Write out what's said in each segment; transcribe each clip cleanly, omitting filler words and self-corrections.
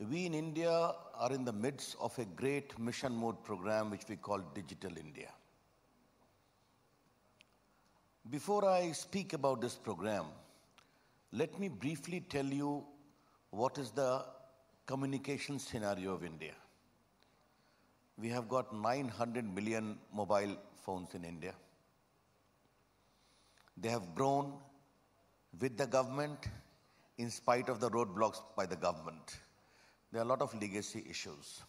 We in India are in the midst of a great mission mode program which we call Digital India. Before I speak about this program, let me briefly tell you what is the communication scenario of India. We have got 900 million mobile phones in India. They have grown with the government in spite of the roadblocks by the government. There are a lot of legacy issues.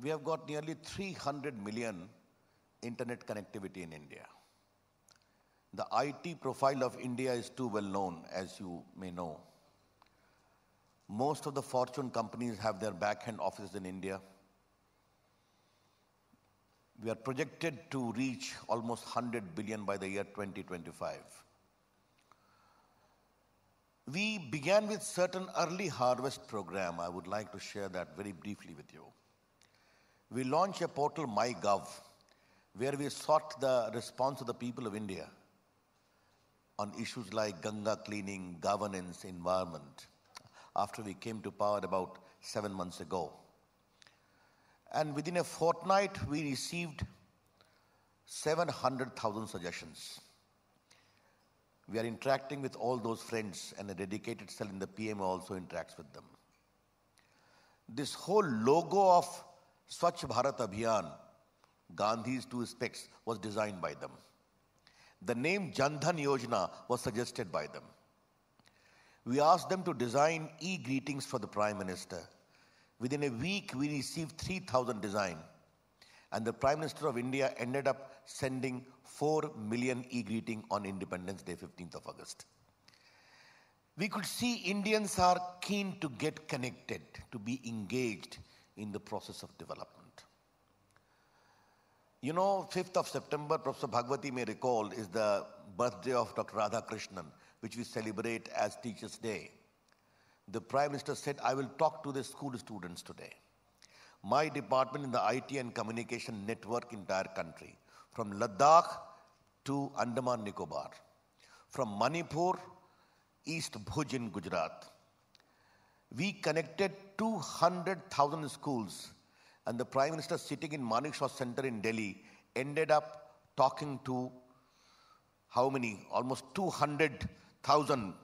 We have got nearly 300 million internet connectivity in India. The IT profile of India is too well known, as you may know. Most of the Fortune companies have their back-end offices in India. We are projected to reach almost 100 billion by the year 2025. We began with certain early harvest program. I would like to share that very briefly with you. We launched a portal, MyGov, where we sought the response of the people of India on issues like Ganga cleaning, governance, environment, after we came to power about 7 months ago. And within a fortnight, we received 700,000 suggestions. We are interacting with all those friends, and a dedicated cell in the PM also interacts with them. This whole logo of Swachh Bharat Abhiyan, Gandhi's two specs, was designed by them. The name Jan Dhan Yojana was suggested by them. We asked them to design e-greetings for the Prime Minister. Within a week, we received 3,000 designs. And the Prime Minister of India ended up sending 4 million e-greeting on Independence Day, 15th of August. We could see Indians are keen to get connected, to be engaged in the process of development. You know, 5th of September, Professor Bhagwati may recall, is the birthday of Dr. Radhakrishnan, which we celebrate as Teachers' Day. The Prime Minister said, I will talk to the school students today. My department in the IT and communication network entire country, from Ladakh to Andaman Nicobar, from Manipur, East Bhuj in Gujarat. We connected 200,000 schools, and the Prime Minister sitting in Manekshaw Center in Delhi ended up talking to how many? Almost 200,000,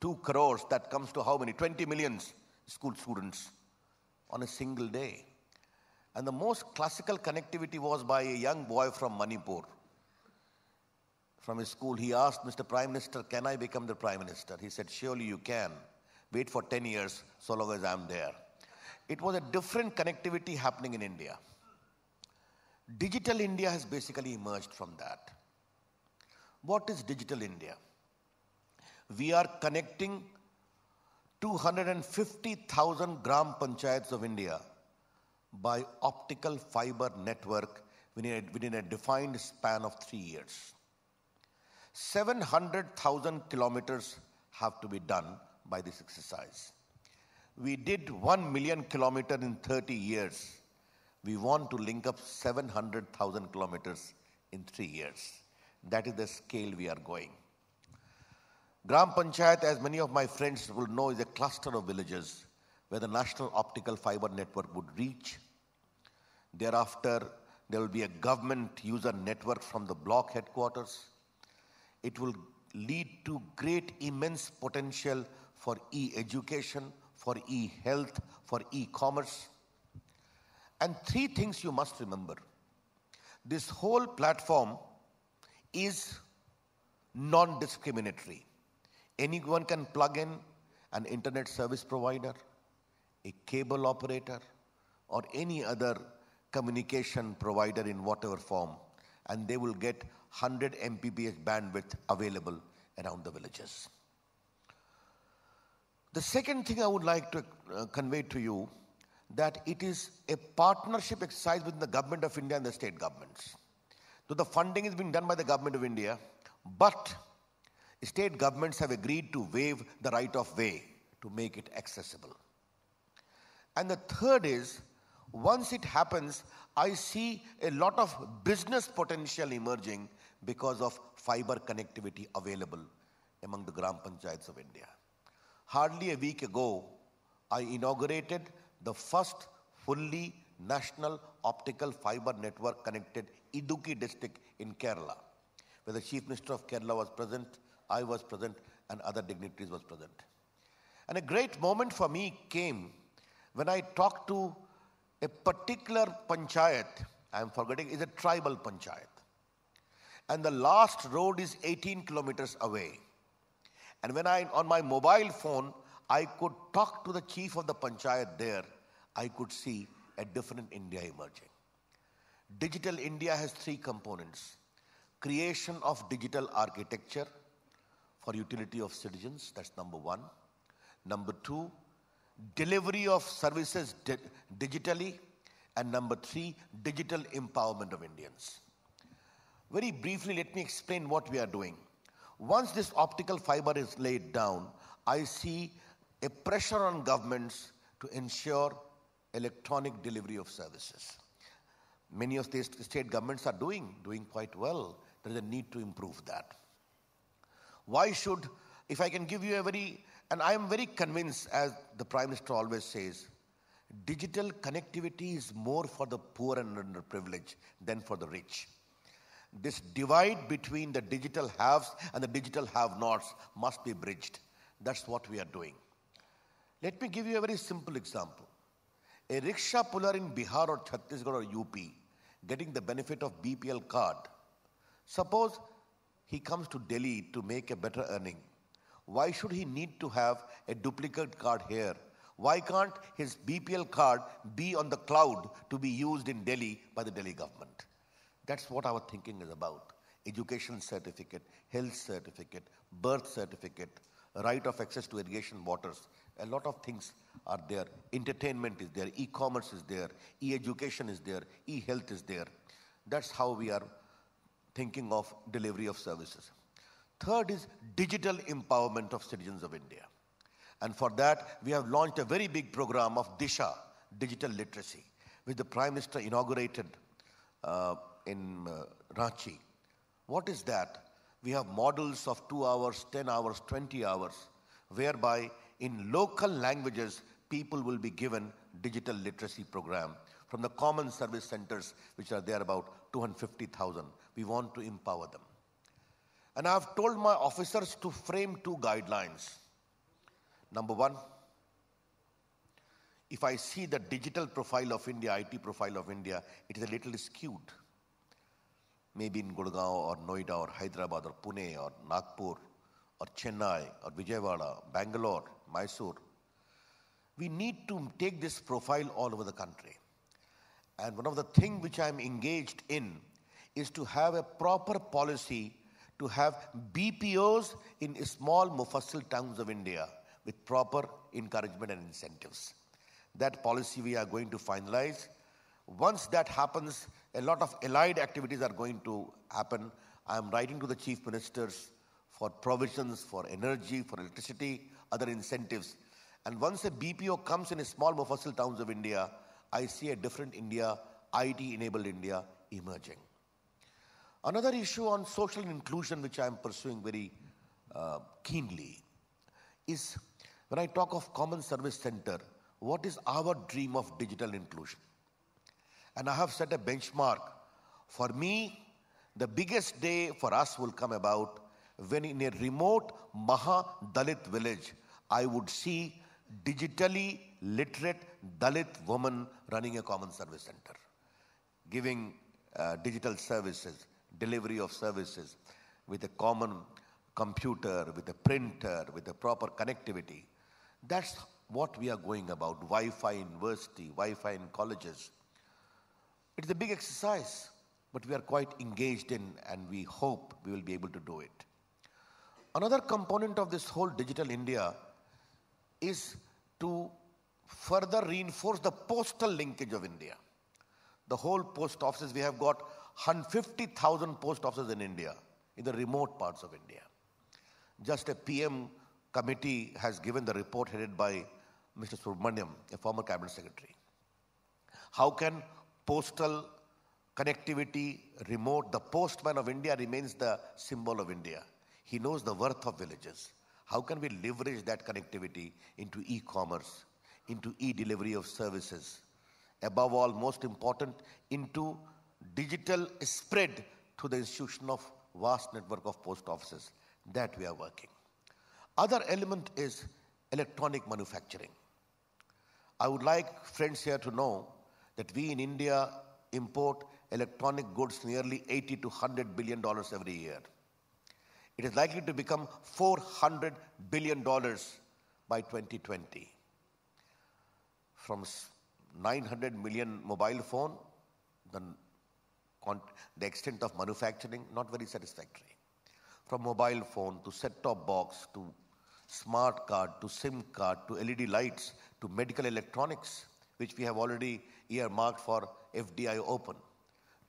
2 crores, that comes to how many? 20 million school students on a single day. And the most classical connectivity was by a young boy from Manipur. From his school, he asked, Mr. Prime Minister, can I become the Prime Minister? He said, surely you can. Wait for 10 years, so long as I'm there. It was a different connectivity happening in India. Digital India has basically emerged from that. What is Digital India? We are connecting 250,000 Gram Panchayats of India by optical fiber network within a defined span of 3 years. 700,000 kilometers have to be done by this exercise. We did 1 million kilometers in 30 years. We want to link up 700,000 kilometers in 3 years. That is the scale we are going. Gram Panchayat, as many of my friends will know, is a cluster of villages where the national optical fiber network would reach. Thereafter, there will be a government user network from the block headquarters. It will lead to great, immense potential for e-education, for e-health, for e-commerce. And 3 things you must remember. This whole platform is non-discriminatory. Anyone can plug in an internet service provider, a cable operator, or any other communication provider in whatever form, and they will get 100 Mbps bandwidth available around the villages. The second thing I would like to convey to you, that it is a partnership exercise between the government of India and the state governments. So the funding is being done by the government of India, but state governments have agreed to waive the right of way to make it accessible. And the third is, once it happens, I see a lot of business potential emerging because of fiber connectivity available among the Gram Panchayats of India. Hardly a week ago, I inaugurated the first fully national optical fiber network connected Idukki district in Kerala, where the Chief Minister of Kerala was present, I was present, and other dignitaries was present. And a great moment for me came when I talked to a particular panchayat, I am forgetting, is a tribal panchayat. And the last road is 18 kilometers away. And when on my mobile phone, I could talk to the chief of the panchayat there, I could see a different India emerging. Digital India has three components: creation of digital architecture for utility of citizens, that's number one. Number two, delivery of services digitally. And number three, digital empowerment of Indians. Very briefly, let me explain what we are doing. Once this optical fiber is laid down, I see a pressure on governments to ensure electronic delivery of services. Many of the state governments are doing quite well. There is a need to improve that. Why should, if I can give you and I am very convinced, as the Prime Minister always says, digital connectivity is more for the poor and underprivileged than for the rich. This divide between the digital haves and the digital have-nots must be bridged. That's what we are doing. Let me give you a very simple example. A rickshaw puller in Bihar or Chhattisgarh or UP getting the benefit of BPL card. Suppose he comes to Delhi to make a better earning. Why should he need to have a duplicate card here? Why can't his BPL card be on the cloud to be used in Delhi by the Delhi government? That's what our thinking is about. Education certificate, health certificate, birth certificate, right of access to irrigation waters. A lot of things are there. Entertainment is there, e-commerce is there, e-education is there, e-health is there. That's how we are thinking of delivery of services. Third is digital empowerment of citizens of India. And for that, we have launched a very big program of Disha, digital literacy, which the Prime Minister inaugurated in Ranchi. What is that? We have models of 2 hours, 10 hours, 20 hours, whereby in local languages, people will be given digital literacy program from the common service centers, which are there about 250,000. We want to empower them. And I have told my officers to frame 2 guidelines. Number one, if I see the digital profile of India, IT profile of India, it is a little skewed. Maybe in Gurgaon or Noida or Hyderabad or Pune or Nagpur or Chennai or Vijayawada, Bangalore, Mysore. We need to take this profile all over the country. And one of the things which I am engaged in is to have a proper policy to have BPOs in small Mufassal towns of India with proper encouragement and incentives. That policy we are going to finalize. Once that happens, a lot of allied activities are going to happen. I am writing to the chief ministers for provisions for energy, for electricity, other incentives. And once a BPO comes in a small Mufassal towns of India, I see a different India, IT-enabled India emerging. Another issue on social inclusion, which I am pursuing very keenly, is when I talk of common service center, what is our dream of digital inclusion? And I have set a benchmark. For me, the biggest day for us will come about when in a remote Maha-Dalit village, I would see digitally literate Dalit woman running a common service center, giving digital services, delivery of services with a common computer, with a printer, with a proper connectivity. That's what we are going about. Wi-Fi in university, Wi-Fi in colleges. It's a big exercise, but we are quite engaged in, and we hope we will be able to do it. Another component of this whole digital India is to further reinforce the postal linkage of India. The whole post offices, we have got 150,000 post offices in India, in the remote parts of India. Just a PM committee has given the report headed by Mr. Subramaniam, a former cabinet secretary. How can postal connectivity remote, the postman of India remains the symbol of India. He knows the worth of villages. How can we leverage that connectivity into e-commerce, into e-delivery of services? Above all, most important, into digital spread to the institution of vast network of post offices that we are working. Other element is electronic manufacturing. I would like friends here to know that we in India import electronic goods nearly $80 to $100 billion every year. It is likely to become $400 billion by 2020. From 900 million mobile phone, the extent of manufacturing, not very satisfactory. From mobile phone to set-top box to smart card to SIM card to LED lights to medical electronics, which we have already earmarked for FDI open,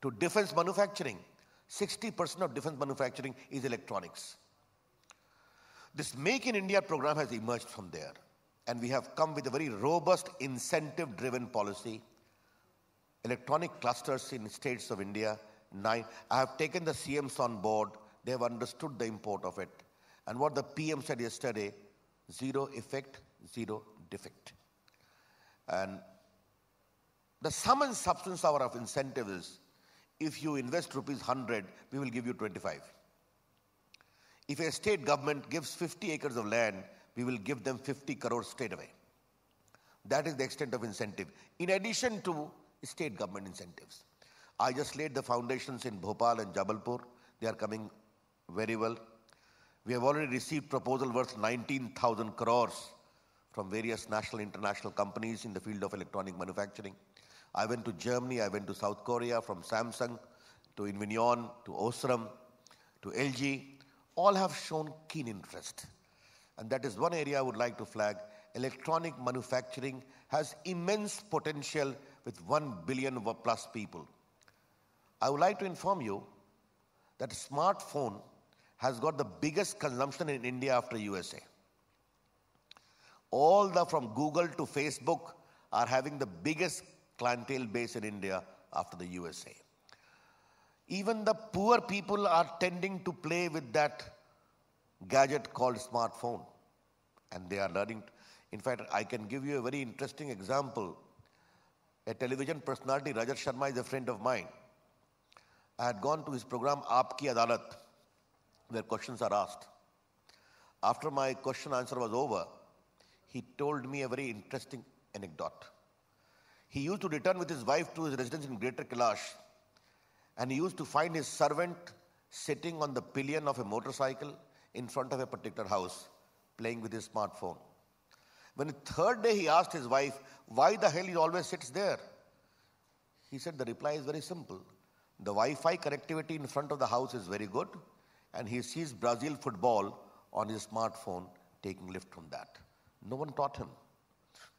to defense manufacturing. 60% of defense manufacturing is electronics. This Make in India program has emerged from there, and we have come with a very robust incentive-driven policy. Electronic clusters in states of India, 9. I have taken the CMs on board. They have understood the import of it. And what the PM said yesterday, zero effect, zero defect. And the sum and substance of our incentive is, if you invest rupees 100, we will give you 25. If a state government gives 50 acres of land, we will give them 50 crores straight away. That is the extent of incentive, in addition to state government incentives. I just laid the foundations in Bhopal and Jabalpur. They are coming very well. We have already received proposal worth 19,000 crores from various national and international companies in the field of electronic manufacturing. I went to Germany, I went to South Korea, from Samsung to Infineon to Osram to LG. All have shown keen interest. And that is one area I would like to flag. Electronic manufacturing has immense potential with 1 billion plus people. I would like to inform you that a smartphone has got the biggest consumption in India after USA. All from Google to Facebook are having the biggest clientele base in India after the USA. Even the poor people are tending to play with that gadget called smartphone, and they are learning. In fact, I can give you a very interesting example. A television personality, Rajat Sharma, is a friend of mine. I had gone to his program, Aapki Adalat, where questions are asked. After my question answer was over, he told me a very interesting anecdote. He used to return with his wife to his residence in Greater Kailash, and he used to find his servant sitting on the pillion of a motorcycle in front of a particular house, playing with his smartphone. When the third day he asked his wife, why the hell he always sits there? He said the reply is very simple. The Wi-Fi connectivity in front of the house is very good, and he sees Brazil football on his smartphone, taking lift from that. No one taught him,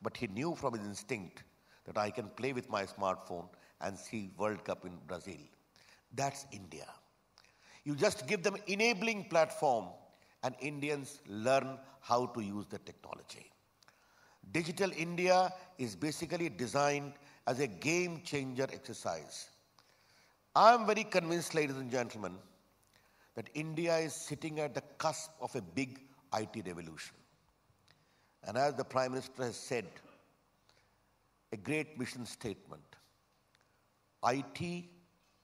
but he knew from his instinct that I can play with my smartphone and see World Cup in Brazil. That's India. You just give them enabling platform, and Indians learn how to use the technology. Digital India is basically designed as a game changer exercise. I am very convinced, ladies and gentlemen, that India is sitting at the cusp of a big IT revolution. And as the Prime Minister has said, a great mission statement, IT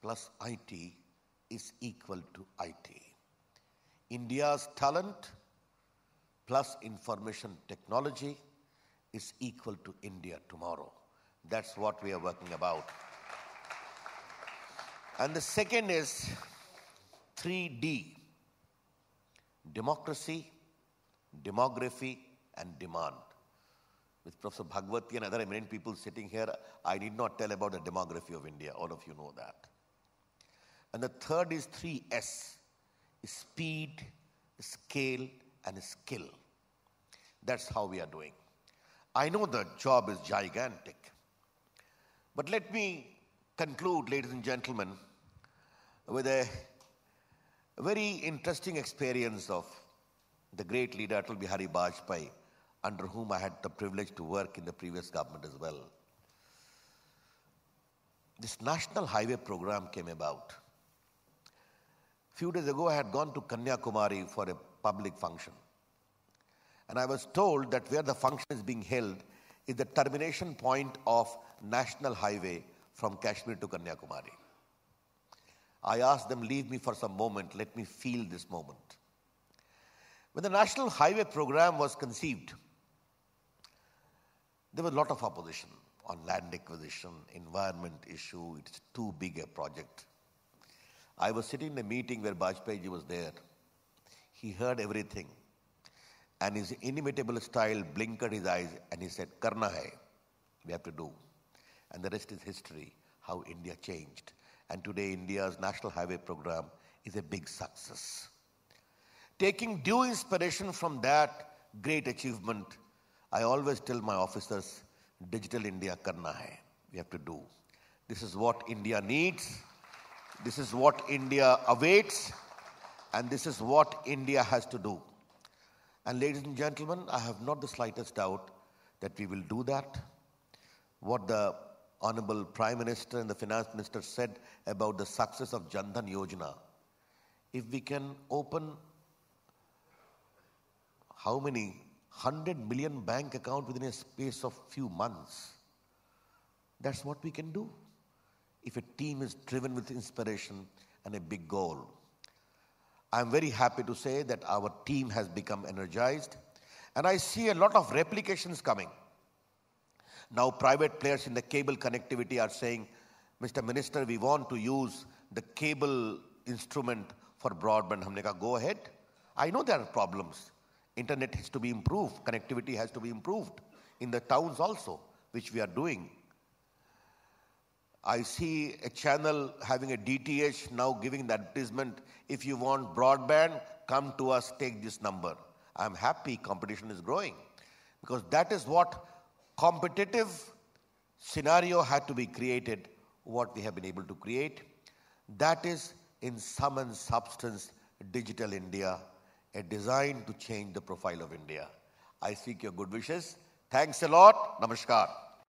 plus IT is equal to IT. India's talent plus information technology is equal to India tomorrow. That's what we are working about. And the second is 3D, democracy, demography, and demand. With Professor Bhagwati and other eminent people sitting here, I need not tell about the demography of India. All of you know that. And the third is 3S, speed, scale, and skill. That's how we are doing. I know the job is gigantic. But let me conclude, ladies and gentlemen, with a very interesting experience of the great leader Atal Bihari Vajpayee, under whom I had the privilege to work in the previous government as well. This national highway program came about. A few days ago, I had gone to Kanyakumari for a public function. And I was told that where the function is being held is the termination point of National Highway from Kashmir to Kanyakumari. I asked them, leave me for some moment, let me feel this moment. When the National Highway program was conceived, there was a lot of opposition on land acquisition, environment issue, it's too big a project. I was sitting in a meeting where Bajpayee ji was there. He heard everything. And his inimitable style blinkered his eyes and he said, Karna hai, we have to do. And the rest is history, how India changed. And today India's National Highway program is a big success. Taking due inspiration from that great achievement, I always tell my officers, Digital India karna hai. We have to do. This is what India needs. This is what India awaits. And this is what India has to do. And ladies and gentlemen, I have not the slightest doubt that we will do that. What the Honorable Prime Minister and the Finance Minister said about the success of Jan Dhan Yojana, if we can open how many 100 million bank account within a space of few months, that's what we can do if a team is driven with inspiration and a big goal. I'm very happy to say that our team has become energized and I see a lot of replications coming. Now private players in the cable connectivity are saying, Mr. Minister, we want to use the cable instrument for broadband. Humne kaha, go ahead. I know there are problems. Internet has to be improved. Connectivity has to be improved. In the towns also, which we are doing. I see a channel having a DTH now giving the advertisement, if you want broadband, come to us, take this number. I'm happy competition is growing because that is what competitive scenario had to be created, what we have been able to create. That is in sum and substance Digital India, a design to change the profile of India. I seek your good wishes. Thanks a lot. Namaskar.